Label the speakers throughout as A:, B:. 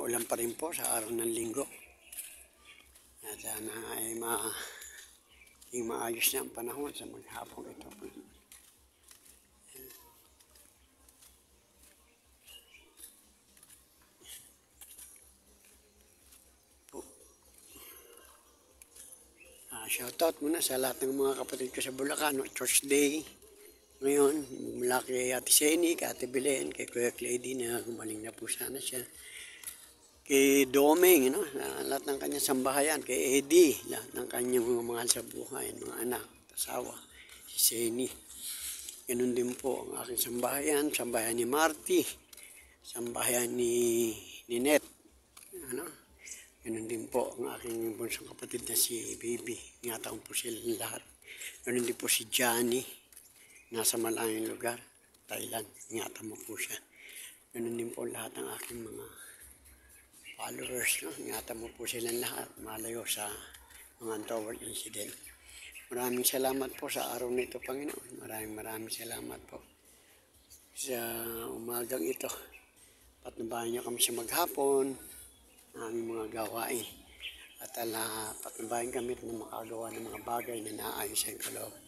A: maulan pa rin po sa araw ng linggo. At sana ay maayos na ang panahon sa maghapon ito. Shoutout muna sa lahat ng mga kapatid ko sa Bulacan. Church Day ngayon, mula kay Ate Seni, kay Ate Belen, kay Kuya Clady na gumaling na po sana siya. Kay Doming, lahat ng kanyang sambahayan, kay Eddie, lahat ng kanyang mga mahal sa buhay, mga anak, asawa, si Seni. Ganun din po ang aking sambahayan ni Marty, sambahayan ni Net. Ganun din po ang aking bunsong kapatid na si Baby. Ingatan po silang lahat. Ganun din po si Johnny, nasa malayong lugar, Thailand. Ingatan mo po siya. Ganun din po lahat ng aking mga followers. Ingatan mo po silang lahat, malayo sa mga untoward incident. Maraming salamat po sa araw na ito, Panginoon. Maraming salamat po sa umagang ito. Patnubayan niyo kami sa maghapon, aming mga gawain. At patnubayan kami na makagawa ng mga bagay na naayos sa kalooban.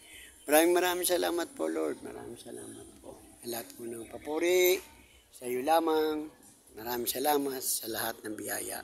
A: Maraming salamat po, Lord. Maraming salamat po. Lahat po ng papuri sa iyo lamang. Maraming salamat sa lahat ng biyaya.